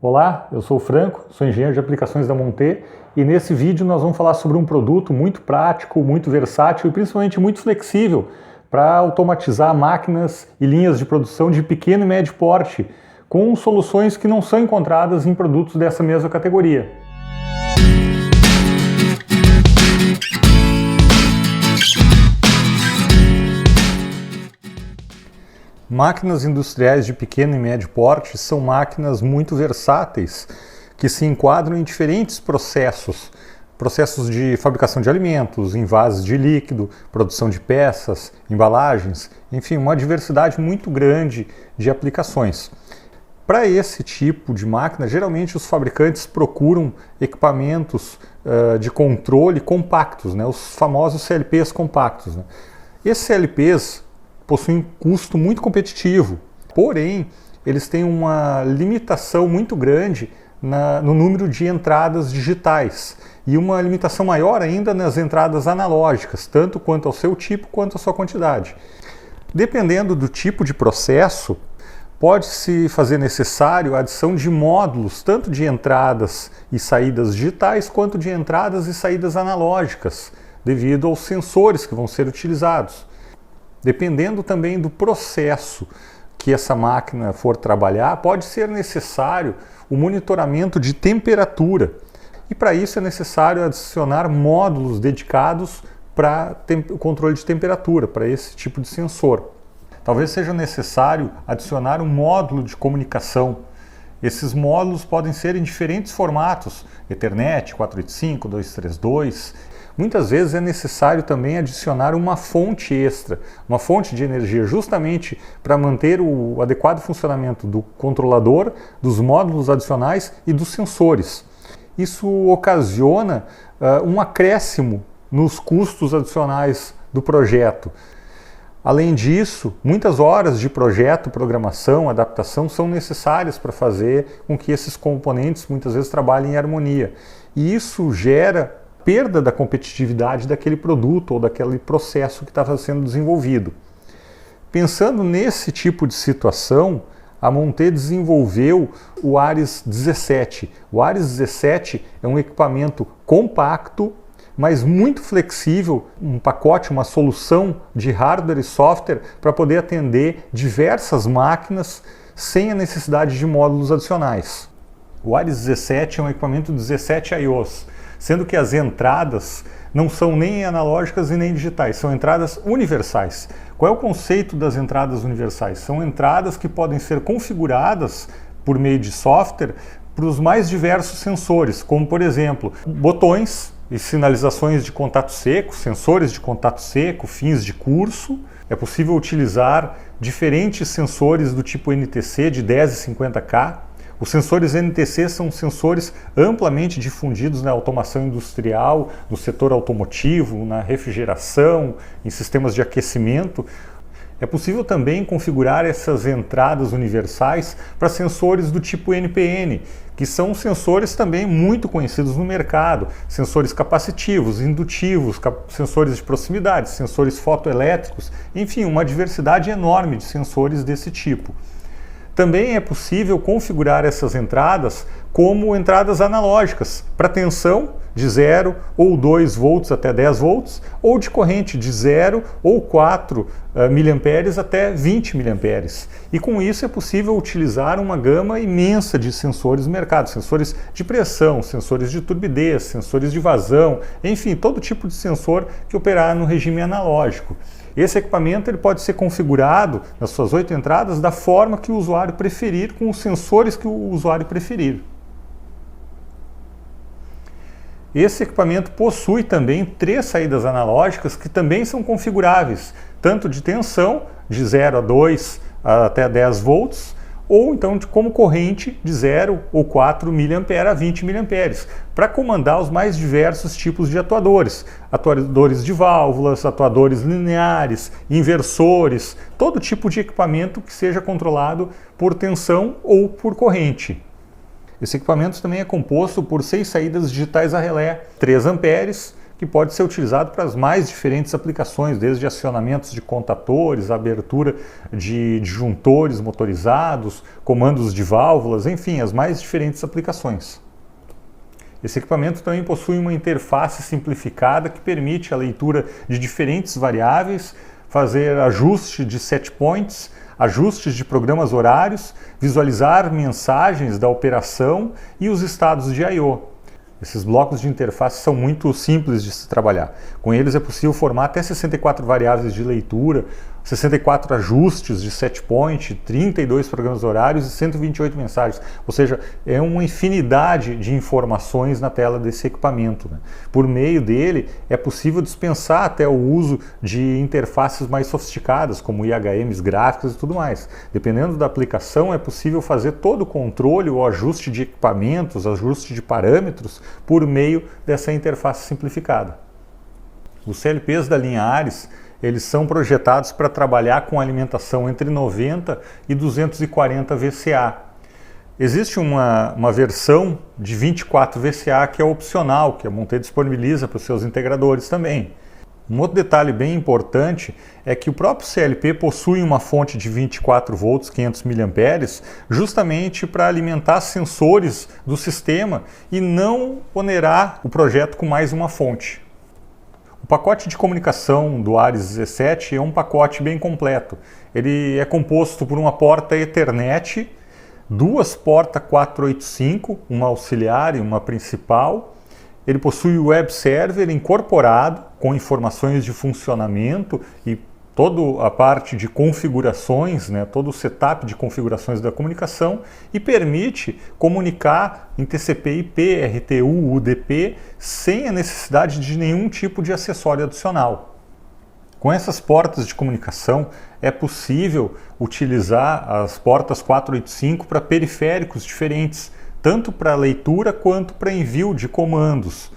Olá, eu sou o Franco, sou engenheiro de aplicações da Monte e nesse vídeo nós vamos falar sobre um produto muito prático, muito versátil e principalmente muito flexível para automatizar máquinas e linhas de produção de pequeno e médio porte, com soluções que não são encontradas em produtos dessa mesma categoria. Máquinas industriais de pequeno e médio porte são máquinas muito versáteis que se enquadram em diferentes processos. Processos de fabricação de alimentos, envases de líquido, produção de peças, embalagens, enfim, uma diversidade muito grande de aplicações. Para esse tipo de máquina, geralmente os fabricantes procuram equipamentos de controle compactos, né? Os famosos CLPs compactos. Né? Esses CLPs possuem custo muito competitivo, porém eles têm uma limitação muito grande no número de entradas digitais e uma limitação maior ainda nas entradas analógicas, tanto quanto ao seu tipo quanto à sua quantidade. Dependendo do tipo de processo, pode-se fazer necessário a adição de módulos, tanto de entradas e saídas digitais, quanto de entradas e saídas analógicas, devido aos sensores que vão ser utilizados. Dependendo também do processo que essa máquina for trabalhar, pode ser necessário o monitoramento de temperatura. E para isso é necessário adicionar módulos dedicados para o controle de temperatura, para esse tipo de sensor. Talvez seja necessário adicionar um módulo de comunicação. Esses módulos podem ser em diferentes formatos, Ethernet, 485, 232. Muitas vezes é necessário também adicionar uma fonte extra, uma fonte de energia, justamente para manter o adequado funcionamento do controlador, dos módulos adicionais e dos sensores. Isso ocasiona um acréscimo nos custos adicionais do projeto. Além disso, muitas horas de projeto, programação, adaptação são necessárias para fazer com que esses componentes muitas vezes trabalhem em harmonia. E isso gera perda da competitividade daquele produto ou daquele processo que estava sendo desenvolvido. Pensando nesse tipo de situação, a Monte desenvolveu o Ares 17. O Ares 17 é um equipamento compacto, mas muito flexível, um pacote, uma solução de hardware e software para poder atender diversas máquinas sem a necessidade de módulos adicionais. O Ares 17 é um equipamento 17 IOs, sendo que as entradas não são nem analógicas e nem digitais, são entradas universais. Qual é o conceito das entradas universais? São entradas que podem ser configuradas por meio de software para os mais diversos sensores, como por exemplo, botões e sinalizações de contato seco, sensores de contato seco, fins de curso. É possível utilizar diferentes sensores do tipo NTC de 10 e 50K. Os sensores NTC são sensores amplamente difundidos na automação industrial, no setor automotivo, na refrigeração, em sistemas de aquecimento. É possível também configurar essas entradas universais para sensores do tipo NPN, que são sensores também muito conhecidos no mercado, sensores capacitivos, indutivos, sensores de proximidade, sensores fotoelétricos, enfim, uma diversidade enorme de sensores desse tipo. Também é possível configurar essas entradas como entradas analógicas para tensão de 0 ou 2 volts até 10 volts ou de corrente de 0 ou 4 mA até 20 mA. E com isso é possível utilizar uma gama imensa de sensores no mercado, sensores de pressão, sensores de turbidez, sensores de vazão, enfim, todo tipo de sensor que operar no regime analógico. Esse equipamento ele pode ser configurado nas suas 8 entradas da forma que o usuário preferir, com os sensores que o usuário preferir. Esse equipamento possui também 3 saídas analógicas que também são configuráveis, tanto de tensão, de 0 a 2 até 10 volts, ou então como corrente de 0 ou 4 mA a 20 mA, para comandar os mais diversos tipos de atuadores. Atuadores de válvulas, atuadores lineares, inversores, todo tipo de equipamento que seja controlado por tensão ou por corrente. Esse equipamento também é composto por 6 saídas digitais a relé, 3 amperes, que pode ser utilizado para as mais diferentes aplicações, desde acionamentos de contadores, abertura de disjuntores motorizados, comandos de válvulas, enfim, as mais diferentes aplicações. Esse equipamento também possui uma interface simplificada que permite a leitura de diferentes variáveis, fazer ajuste de set points, ajustes de programas horários, visualizar mensagens da operação e os estados de I/O. Esses blocos de interface são muito simples de se trabalhar. Com eles é possível formar até 64 variáveis de leitura, 64 ajustes de set point, 32 programas horários e 128 mensagens. Ou seja, é uma infinidade de informações na tela desse equipamento, né? Por meio dele é possível dispensar até o uso de interfaces mais sofisticadas, como IHMs gráficas e tudo mais. Dependendo da aplicação, é possível fazer todo o controle ou ajuste de equipamentos, ajuste de parâmetros, por meio dessa interface simplificada. Os CLPs da linha Ares, eles são projetados para trabalhar com alimentação entre 90 e 240 VCA. Existe uma versão de 24 VCA que é opcional, que a Monte disponibiliza para os seus integradores também. Um outro detalhe bem importante é que o próprio CLP possui uma fonte de 24 volts 500 mA justamente para alimentar sensores do sistema e não onerar o projeto com mais uma fonte. O pacote de comunicação do Ares 17 é um pacote bem completo. Ele é composto por uma porta Ethernet, duas portas 485, uma auxiliar e uma principal. Ele possui o web server incorporado com informações de funcionamento e toda a parte de configurações, né, todo o setup de configurações da comunicação e permite comunicar em TCP/IP, RTU, UDP sem a necessidade de nenhum tipo de acessório adicional. Com essas portas de comunicação é possível utilizar as portas 485 para periféricos diferentes, tanto para leitura quanto para envio de comandos.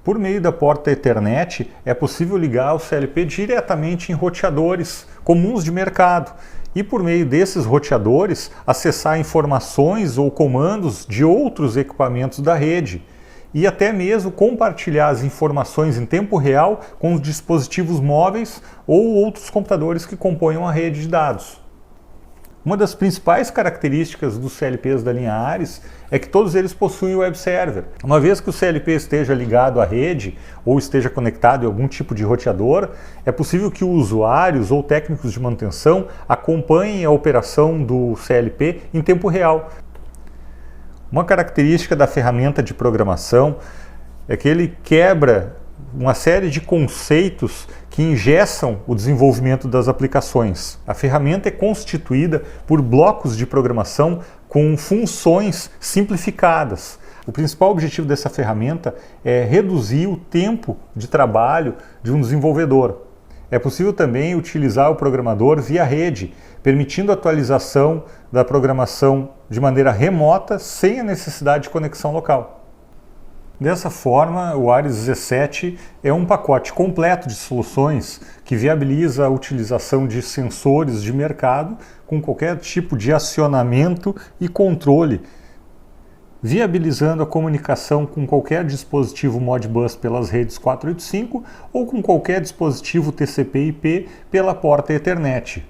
Por meio da porta Ethernet, é possível ligar o CLP diretamente em roteadores comuns de mercado e, por meio desses roteadores, acessar informações ou comandos de outros equipamentos da rede e até mesmo compartilhar as informações em tempo real com os dispositivos móveis ou outros computadores que compõem a rede de dados. Uma das principais características dos CLPs da linha Ares é que todos eles possuem web server. Uma vez que o CLP esteja ligado à rede ou esteja conectado em algum tipo de roteador, é possível que usuários ou técnicos de manutenção acompanhem a operação do CLP em tempo real. Uma característica da ferramenta de programação é que ele quebra uma série de conceitos que engessam o desenvolvimento das aplicações. A ferramenta é constituída por blocos de programação com funções simplificadas. O principal objetivo dessa ferramenta é reduzir o tempo de trabalho de um desenvolvedor. É possível também utilizar o programador via rede, permitindo a atualização da programação de maneira remota sem a necessidade de conexão local. Dessa forma, o Ares 17 é um pacote completo de soluções que viabiliza a utilização de sensores de mercado com qualquer tipo de acionamento e controle, viabilizando a comunicação com qualquer dispositivo Modbus pelas redes 485 ou com qualquer dispositivo TCP/IP pela porta Ethernet.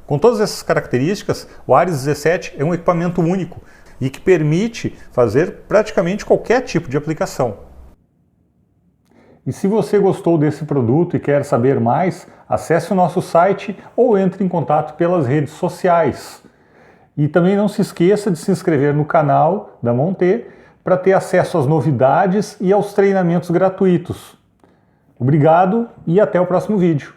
Com todas essas características, o Ares 17 é um equipamento único e que permite fazer praticamente qualquer tipo de aplicação. E se você gostou desse produto e quer saber mais, acesse o nosso site ou entre em contato pelas redes sociais. E também não se esqueça de se inscrever no canal da Monte para ter acesso às novidades e aos treinamentos gratuitos. Obrigado e até o próximo vídeo.